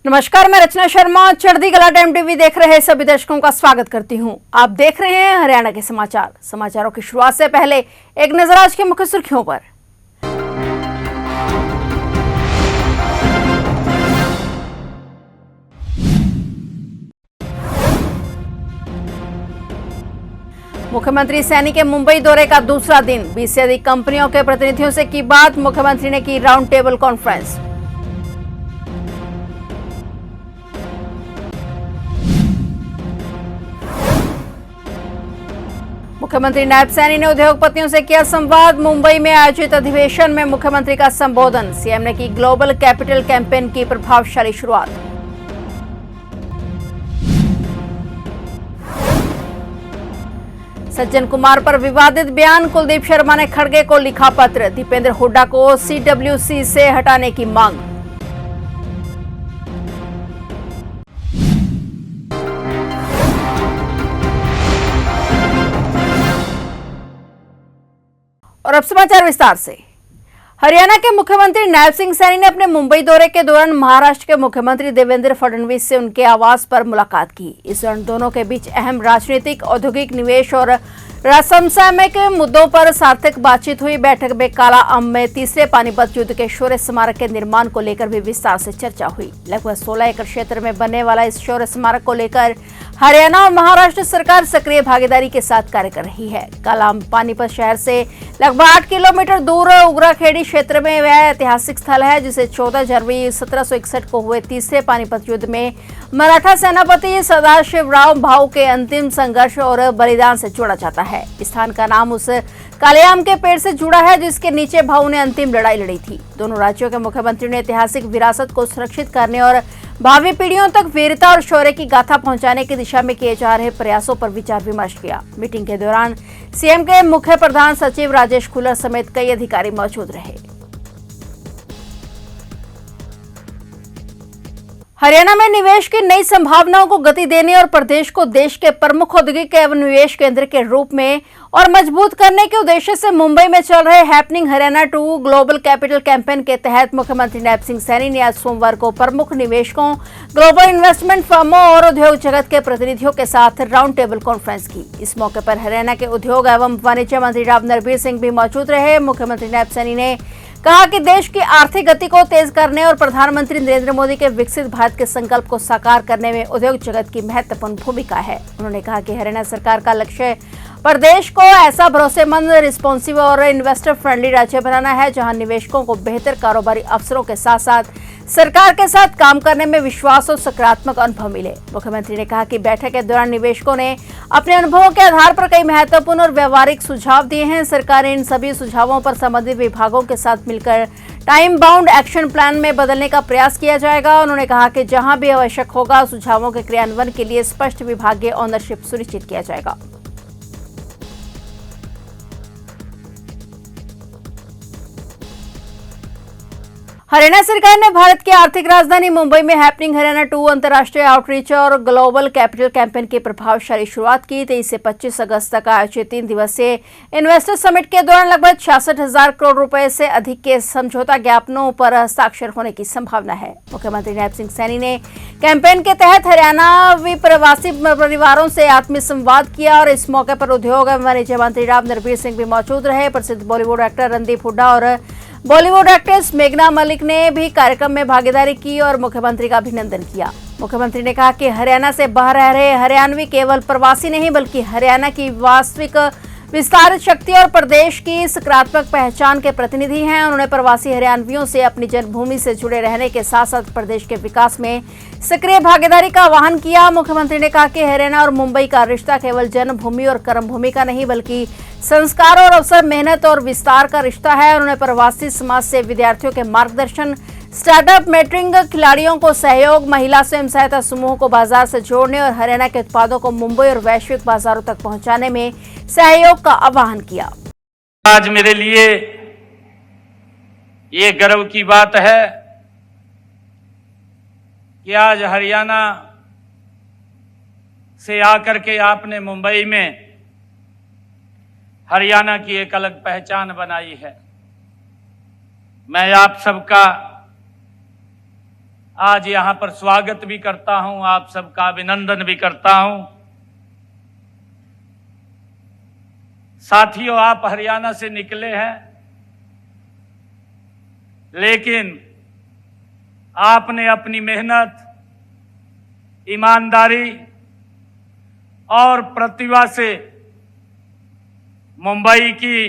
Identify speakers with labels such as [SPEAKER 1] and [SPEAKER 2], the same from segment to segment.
[SPEAKER 1] नमस्कार, मैं रचना शर्मा चढ़ती कला टाइम टीवी देख रहे सभी दर्शकों का स्वागत करती हूं। आप देख रहे हैं हरियाणा के समाचार। समाचारों की शुरुआत से पहले एक नजर आज की मुख्य सुर्खियों पर। मुख्यमंत्री सैनी के मुंबई दौरे का दूसरा दिन, 20 से अधिक कंपनियों के प्रतिनिधियों से की बात। मुख्यमंत्री ने की राउंड टेबल कॉन्फ्रेंस। मुख्यमंत्री नायब सैनी ने उद्योगपतियों से किया संवाद। मुंबई में आयोजित अधिवेशन में मुख्यमंत्री का संबोधन। सीएम ने की ग्लोबल कैपिटल कैंपेन की प्रभावशाली शुरुआत। सज्जन कुमार पर विवादित बयान, कुलदीप शर्मा ने खड़गे को लिखा पत्र। दीपेंद्र हुड्डा को सीडब्ल्यूसी से हटाने की मांग। और अब समाचार विस्तार से। हरियाणा के मुख्यमंत्री नायब सिंह सैनी ने अपने मुंबई दौरे के दौरान महाराष्ट्र के मुख्यमंत्री देवेंद्र फडणवीस से उनके आवास पर मुलाकात की। इस दौरान दोनों के बीच अहम राजनीतिक, औद्योगिक, निवेश और समसामयिक मुद्दों पर सार्थक बातचीत हुई। बैठक में काला अम्ब में तीसरे पानीपत युद्ध के शौर्य स्मारक के निर्माण को लेकर भी विस्तार से चर्चा हुई। लगभग 16 एकड़ क्षेत्र में बनने वाला इस शौर्य स्मारक को लेकर हरियाणा और महाराष्ट्र सरकार सक्रिय भागीदारी के साथ कार्य कर रही है। काला अम्ब पानीपत शहर से लगभग 8 किलोमीटर दूर उगराखेड़ी क्षेत्र में वह ऐतिहासिक स्थल है, जिसे 14 जनवरी 1761 को हुए तीसरे पानीपत युद्ध में मराठा सेनापति सदाशिवराव भाऊ के अंतिम संघर्ष और बलिदान से जोड़ा जाता है। इस स्थान का नाम उस काले आम के पेड़ से जुड़ा है जिसके नीचे भाऊ ने अंतिम लड़ाई लड़ी थी। दोनों राज्यों के मुख्यमंत्री ने ऐतिहासिक विरासत को सुरक्षित करने और भावी पीढ़ियों तक वीरता और शौर्य की गाथा पहुंचाने की दिशा में किए जा रहे प्रयासों पर विचार विमर्श किया। मीटिंग के दौरान सीएम के मुख्य प्रधान सचिव राजेश खुल्लर समेत कई अधिकारी मौजूद रहे। हरियाणा में निवेश की नई संभावनाओं को गति देने और प्रदेश को देश के प्रमुख औद्योगिक एवं निवेश केंद्र के रूप में और मजबूत करने के उद्देश्य से मुंबई में चल रहे happening Haryana 2 global capital campaign के तहत मुख्यमंत्री नायब सिंह सैनी ने आज सोमवार को प्रमुख निवेशकों, ग्लोबल इन्वेस्टमेंट फर्मों और उद्योग जगत के प्रतिनिधियों के साथ राउंड टेबल कॉन्फ्रेंस की। इस मौके पर हरियाणा के उद्योग एवं वाणिज्य मंत्री राव नरबीर सिंह भी मौजूद रहे। मुख्यमंत्री नायब सैनी ने कहा कि देश की आर्थिक गति को तेज करने और प्रधानमंत्री नरेंद्र मोदी के विकसित भारत के संकल्प को साकार करने में उद्योग जगत की महत्वपूर्ण भूमिका है। उन्होंने कहा कि हरियाणा सरकार का लक्ष्य प्रदेश को ऐसा भरोसेमंद, रिस्पॉन्सिव और इन्वेस्टर फ्रेंडली राज्य बनाना है, जहां निवेशकों को बेहतर कारोबारी अवसरों के साथ साथ सरकार के साथ काम करने में विश्वास और सकारात्मक अनुभव मिले। मुख्यमंत्री ने कहा कि बैठक के दौरान निवेशकों ने अपने अनुभवों के आधार पर कई महत्वपूर्ण और व्यवहारिक सुझाव दिए हैं। सरकार इन सभी सुझावों पर संबंधित विभागों के साथ मिलकर टाइम बाउंड एक्शन प्लान में बदलने का प्रयास किया जाएगा। उन्होंने कहा कि जहां भी आवश्यक होगा, सुझावों के क्रियान्वयन के लिए स्पष्ट विभागीय ओनरशिप सुनिश्चित किया जाएगा। हरियाणा सरकार ने भारत की आर्थिक राजधानी मुंबई में हैपनिंग हरियाणा 2 अंतर्राष्ट्रीय आउटरीच और ग्लोबल कैपिटल कैंपेन की प्रभावशाली शुरुआत की। 23 से 25 अगस्त तक आयोजित 3 दिवसीय इन्वेस्टर समिट के दौरान लगभग 66,000 करोड़ रुपए से अधिक के समझौता ज्ञापनों पर हस्ताक्षर होने की संभावना है। मुख्यमंत्री नायब सिंह सैनी ने कैंपेन के तहत हरियाणावी प्रवासी परिवारों से आत्मीय संवाद किया और इस मौके पर उद्योग एवं वाणिज्य मंत्री राव नरबीर सिंह भी मौजूद रहे। प्रसिद्ध बॉलीवुड एक्टर रणदीप हुड्डा और बॉलीवुड एक्ट्रेस मेघना मलिक ने भी कार्यक्रम में भागीदारी की और मुख्यमंत्री का अभिनंदन किया। मुख्यमंत्री ने कहा कि हरियाणा से बाहर रह रहे हरियाणवी केवल प्रवासी नहीं, बल्कि हरियाणा की वास्तविक विस्तारित शक्ति और प्रदेश की सकारात्मक पहचान के प्रतिनिधि हैं। उन्होंने प्रवासी हरियाणवियों से अपनी जन्मभूमि से जुड़े रहने के साथ साथ प्रदेश के विकास में सक्रिय भागीदारी का आह्वान किया। मुख्यमंत्री ने कहा कि हरियाणा और मुंबई का रिश्ता केवल जन्मभूमि और कर्मभूमि का नहीं, बल्कि संस्कार और अवसर, मेहनत और विस्तार का रिश्ता है। उन्होंने प्रवासी समाज से विद्यार्थियों के मार्गदर्शन, स्टार्टअप, मेटरिंग, खिलाड़ियों को सहयोग, महिला स्वयं सहायता समूहों को बाजार से जोड़ने और हरियाणा के उत्पादों को मुंबई और वैश्विक बाजारों तक पहुंचाने में सहयोग का आह्वान किया।
[SPEAKER 2] आज मेरे लिए ये गर्व की बात है कि आज हरियाणा से आकर के आपने मुंबई में हरियाणा की एक अलग पहचान बनाई है। मैं आप सबका आज यहाँ पर स्वागत भी करता हूँ, आप सबका अभिनंदन भी करता हूँ। साथियों, आप हरियाणा से निकले हैं, लेकिन आपने अपनी मेहनत, ईमानदारी और प्रतिभा से मुंबई की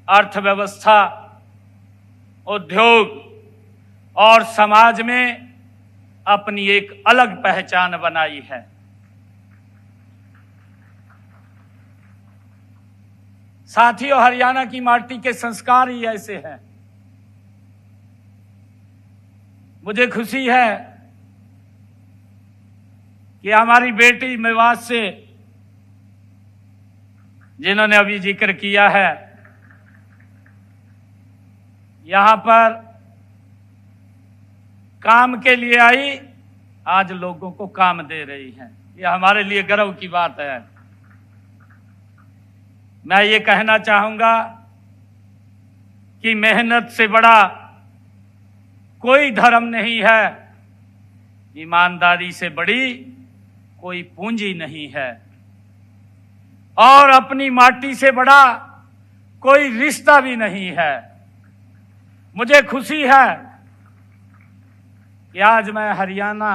[SPEAKER 2] अर्थव्यवस्था, उद्योग और समाज में अपनी एक अलग पहचान बनाई है। साथियों, हरियाणा की माटी के संस्कार ही ऐसे हैं। मुझे खुशी है कि हमारी बेटी मेवात से, जिन्होंने अभी जिक्र किया है, यहां पर काम के लिए आई, आज लोगों को काम दे रही है। यह हमारे लिए गर्व की बात है। मैं ये कहना चाहूंगा कि मेहनत से बड़ा कोई धर्म नहीं है, ईमानदारी से बड़ी कोई पूंजी नहीं है, और अपनी माटी से बड़ा कोई रिश्ता भी नहीं है। मुझे खुशी है कि आज मैं हरियाणा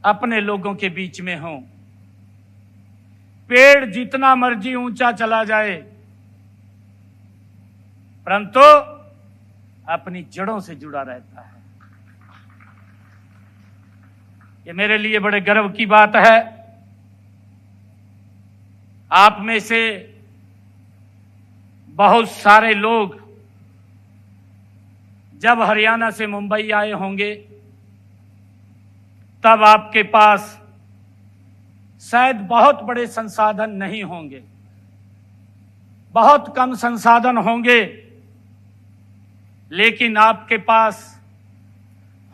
[SPEAKER 2] अपने लोगों के बीच में हूं। पेड़ जितना मर्जी ऊंचा चला जाए, परंतु अपनी जड़ों से जुड़ा रहता है। ये मेरे लिए बड़े गर्व की बात है। आप में से बहुत सारे लोग जब हरियाणा से मुंबई आए होंगे, तब आपके पास शायद बहुत बड़े संसाधन नहीं होंगे, बहुत कम संसाधन होंगे, लेकिन आपके पास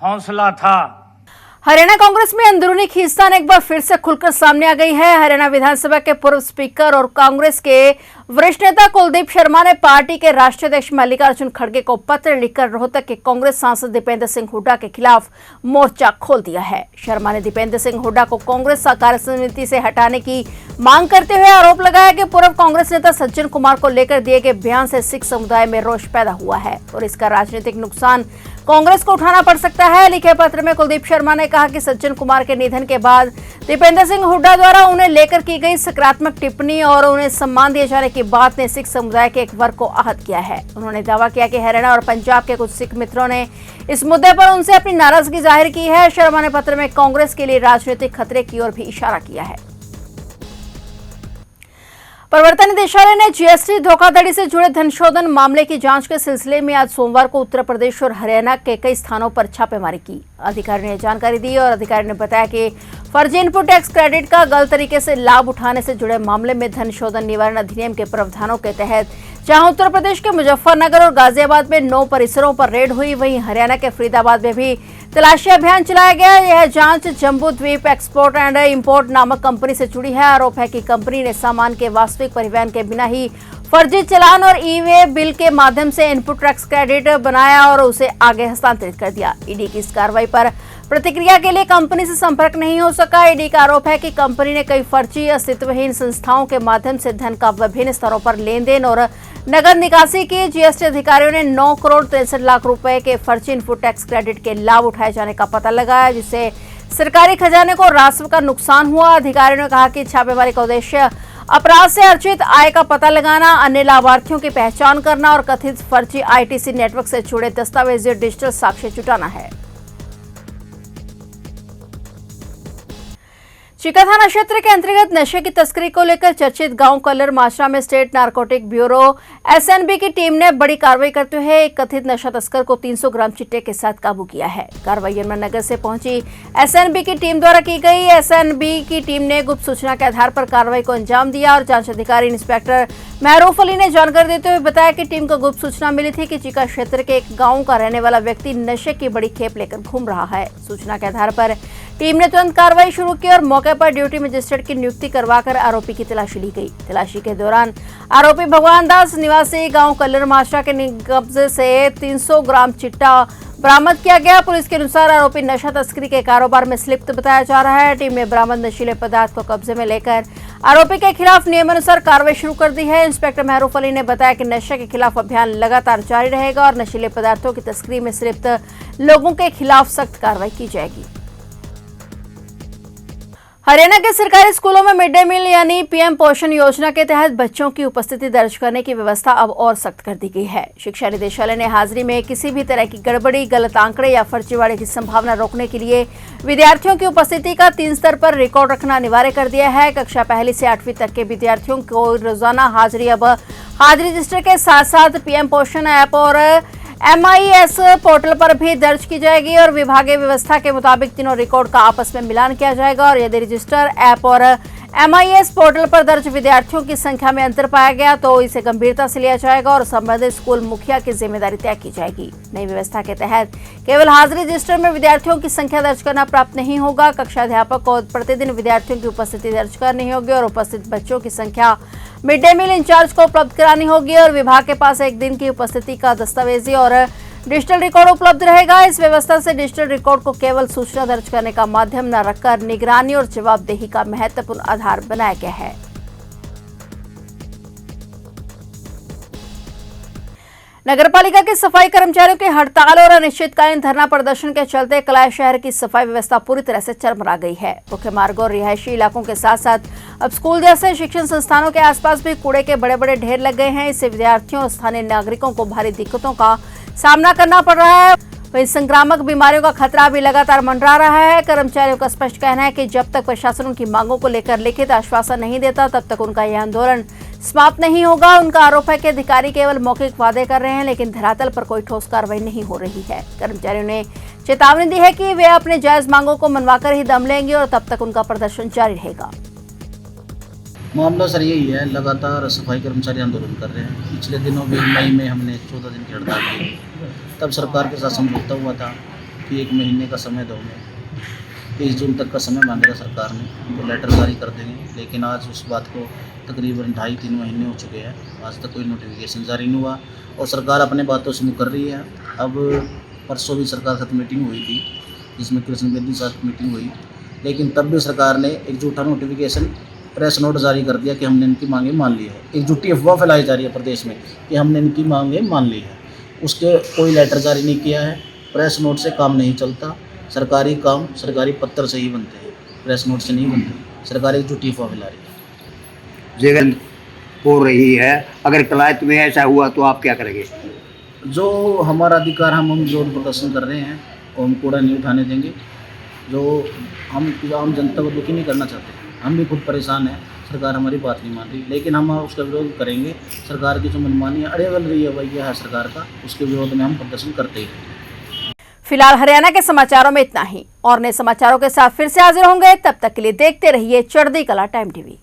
[SPEAKER 2] हौसला था।
[SPEAKER 1] हरियाणा कांग्रेस में अंदरूनी खींचतान एक बार फिर से खुलकर सामने आ गई है। हरियाणा विधानसभा के पूर्व स्पीकर और कांग्रेस के वरिष्ठ नेता कुलदीप शर्मा ने पार्टी के राष्ट्रीय अध्यक्ष मल्लिकार्जुन खड़गे को पत्र लिखकर रोहतक के कांग्रेस सांसद दीपेंद्र सिंह हुड्डा के खिलाफ मोर्चा खोल दिया है। शर्मा ने दीपेंद्र सिंह हुड्डा को कांग्रेस कार्य समिति से हटाने की मांग करते हुए आरोप लगाया कि पूर्व कांग्रेस नेता सज्जन कुमार को लेकर दिए गए बयान से सिख समुदाय में रोष पैदा हुआ है और इसका राजनीतिक नुकसान कांग्रेस को उठाना पड़ सकता है। लिखे पत्र में कुलदीप शर्मा ने कहा कि सज्जन कुमार के निधन के बाद दीपेंद्र सिंह हुड्डा द्वारा उन्हें लेकर की गई सकारात्मक टिप्पणी और उन्हें सम्मान दिए जाने की बात ने सिख समुदाय के एक वर्ग को आहत किया है। उन्होंने दावा किया कि हरियाणा और पंजाब के कुछ सिख मित्रों ने इस मुद्दे पर उनसे अपनी नाराजगी जाहिर की है। शर्मा ने पत्र में कांग्रेस के लिए राजनीतिक खतरे की ओर भी इशारा किया है। प्रवर्तन निदेशालय ने जीएसटी धोखाधड़ी से जुड़े धनशोधन मामले की जांच के सिलसिले में आज सोमवार को उत्तर प्रदेश और हरियाणा के कई स्थानों पर छापेमारी की। अधिकारी ने जानकारी दी और अधिकारी ने बताया कि फर्जी इनपुट टैक्स क्रेडिट का गलत तरीके से लाभ उठाने से जुड़े मामले में धनशोधन निवारण अधिनियम के प्रावधानों के तहत जहां उत्तर प्रदेश के मुजफ्फरनगर और गाजियाबाद में 9 परिसरों पर रेड हुई, वहीं हरियाणा के फरीदाबाद में भी तलाशी अभियान चलाया गया। यह जांच जम्बू द्वीप एक्सपोर्ट एंड इंपोर्ट नामक कंपनी से जुड़ी है। आरोप है कि कंपनी ने सामान के वास्तविक परिवहन के बिना ही फर्जी चालान और ई-वे बिल के माध्यम से इनपुट टैक्स क्रेडिट बनाया और उसे आगे हस्तांतरित कर दिया। ईडी की इस कार्रवाई पर प्रतिक्रिया के लिए कंपनी से संपर्क नहीं हो सका। ईडी का आरोप है कि कंपनी ने कई फर्जी अस्तित्वहीन संस्थाओं के माध्यम से धन का विभिन्न स्तरों पर लेन देन और नगद निकासी की। जीएसटी अधिकारियों ने 9 करोड़ 63 लाख रुपए के फर्जी इनपुट टैक्स क्रेडिट के लाभ उठाए जाने का पता लगाया, जिससे सरकारी खजाने को राजस्व का नुकसान हुआ। अधिकारियों ने कहा कि छापेमारी का उद्देश्य अपराध से अर्जित आय का पता लगाना, अन्य लाभार्थियों की पहचान करना और कथित फर्जी आईटीसी नेटवर्क से जुड़े दस्तावेजी डिजिटल साक्ष्य जुटाना है। चिका थाना क्षेत्र के अंतर्गत नशे की तस्करी को लेकर चर्चित गांव कल्लर माजरा में स्टेट नारकोटिक ब्यूरो एसएनबी की टीम ने बड़ी कार्रवाई करते हुए एक कथित नशा तस्कर को 300 ग्राम चिट्टे के साथ काबू किया है। कार्रवाई यमुनानगर से पहुंची एसएनबी की टीम द्वारा की गई। एसएनबी की टीम ने गुप्त सूचना के आधार पर कार्रवाई को अंजाम दिया और जांच अधिकारी इंस्पेक्टर महरूफ अली ने जानकारी देते हुए बताया कि टीम को गुप्त सूचना मिली थी कि चिका क्षेत्र के एक गाँव का रहने वाला व्यक्ति नशे की बड़ी खेप लेकर घूम रहा है। सूचना के आधार पर टीम ने तुरंत कार्रवाई शुरू की और मौके पर ड्यूटी मजिस्ट्रेट की नियुक्ति करवाकर आरोपी की तलाशी ली गई। तलाशी के दौरान आरोपी भगवान दास निवासी गांव कल्लर माजरा के कब्जे से 300 ग्राम चिट्टा बरामद किया गया। पुलिस के अनुसार आरोपी नशा तस्करी के कारोबार में लिप्त बताया जा रहा है। टीम ने बरामद नशीले पदार्थ को कब्जे में लेकर आरोपी के खिलाफ नियमानुसार कार्रवाई शुरू कर दी है। इंस्पेक्टर महरूफ अली ने बताया कि नशे के खिलाफ अभियान लगातार जारी रहेगा और नशीले पदार्थों की तस्करी में लिप्त लोगों के खिलाफ सख्त कार्रवाई की जाएगी। हरियाणा के सरकारी स्कूलों में मिड डे मील यानी पीएम पोषण योजना के तहत बच्चों की उपस्थिति दर्ज करने की व्यवस्था अब और सख्त कर दी गई है। शिक्षा निदेशालय ने हाजिरी में किसी भी तरह की गड़बड़ी, गलत आंकड़े या फर्जीवाड़े की संभावना रोकने के लिए विद्यार्थियों की उपस्थिति का 3 स्तर पर रिकॉर्ड रखना अनिवार्य कर दिया है। कक्षा 1 से 8वीं तक के विद्यार्थियों को रोजाना हाजिरी अब हाजिरी रजिस्टर के साथ साथ पीएम पोषण ऐप और MIS पोर्टल पर भी दर्ज की जाएगी और विभागीय व्यवस्था के मुताबिक तीनों रिकॉर्ड का आपस में मिलान किया जाएगा और यदि रजिस्टर, ऐप और MIS पोर्टल पर दर्ज विद्यार्थियों की संख्या में अंतर पाया गया तो इसे गंभीरता से लिया जाएगा और संबंधित स्कूल मुखिया की जिम्मेदारी तय की जाएगी। नई व्यवस्था के तहत केवल हाजिरी रजिस्टर में विद्यार्थियों की संख्या दर्ज करना प्राप्त नहीं होगा। कक्षा अध्यापक को प्रतिदिन विद्यार्थियों की उपस्थिति दर्ज करनी होगी और उपस्थित बच्चों की संख्या मिड डे मील इंचार्ज को उपलब्ध करानी होगी और विभाग के पास एक दिन की उपस्थिति का दस्तावेजी और डिजिटल रिकॉर्ड उपलब्ध रहेगा। इस व्यवस्था से डिजिटल रिकॉर्ड को केवल सूचना दर्ज करने का माध्यम न रखकर निगरानी और जवाबदेही का महत्वपूर्ण आधार बनाया गया है। नगरपालिका के सफाई कर्मचारियों की हड़ताल और अनिश्चितकालीन धरना प्रदर्शन के चलते कलाई शहर की सफाई व्यवस्था पूरी तरह से चरमरा गई है। मुख्य मार्गों और रिहायशी इलाकों के साथ साथ अब स्कूल जैसे शिक्षण संस्थानों के आसपास भी कूड़े के बड़े बड़े ढेर लग गए हैं। इससे विद्यार्थियों और स्थानीय नागरिकों को भारी दिक्कतों का सामना करना पड़ रहा है। वहीं संक्रामक बीमारियों का खतरा भी लगातार मंडरा रहा है। कर्मचारियों का स्पष्ट कहना है कि जब तक प्रशासन उनकी मांगों को लेकर लिखित आश्वासन नहीं देता तब तक उनका यह आंदोलन समाप्त नहीं होगा। उनका आरोप है कि अधिकारी केवल मौखिक वादे कर रहे हैं लेकिन धरातल पर कोई ठोस कार्रवाई नहीं हो रही है। कर्मचारियों ने चेतावनी दी है कि वे अपने जायज मांगों को मनवाकर ही दम लेंगे और तब तक उनका प्रदर्शन जारी रहेगा।
[SPEAKER 3] मामला सर यही है, लगातार सफाई कर्मचारी आंदोलन कर रहे हैं। पिछले दिनों भी मई में हमने 14 दिन की हड़ताल की। तब सरकार के साथ समझौता हुआ था कि 1 महीने का समय दोगे, 30 जून तक का समय मांगा था सरकार ने, तो लेटर जारी कर देंगे। लेकिन आज उस बात को तकरीबन 2.5-3 महीने हो चुके हैं, आज तक कोई नोटिफिकेशन जारी नहीं हुआ और सरकार अपने बातों से मुकर रही है। अब परसों भी सरकार के साथ मीटिंग हुई थी जिसमें कृष्ण बेदी साथ मीटिंग हुई, लेकिन तब भी सरकार ने एक झूठा नोटिफिकेशन प्रेस नोट जारी कर दिया कि हमने इनकी मांगें मान ली है। एक झूठी अफवाह फैलाई जा रही है प्रदेश में कि हमने इनकी मांगें मान ली है। उसके कोई लेटर जारी नहीं किया है। प्रेस नोट से काम नहीं चलता। सरकारी काम सरकारी पत्र से ही बनते हैं, प्रेस नोट से नहीं बनते। सरकार एक झूठी अफवाह फैला रही है,
[SPEAKER 4] जगह हो रही है। अगर कलायत में ऐसा हुआ तो आप क्या करेंगे?
[SPEAKER 3] जो हमारा अधिकार हम विरोध प्रदर्शन कर रहे हैं और हम कूड़ा नहीं उठाने देंगे। जो हम आम जनता को दुखी नहीं करना चाहते, हम भी खुद परेशान हैं। सरकार हमारी बात नहीं मान रही लेकिन हम उसका विरोध करेंगे। सरकार की जो मनमानी अड़ेगल रही है वही है सरकार का, उसके विरोध में हम प्रदर्शन करते हैं।
[SPEAKER 1] फिलहाल हरियाणा के समाचारों में इतना ही और नए समाचारों के साथ फिर से हाजिर होंगे। तब तक के लिए देखते रहिए चढ़ती कला टाइम टीवी।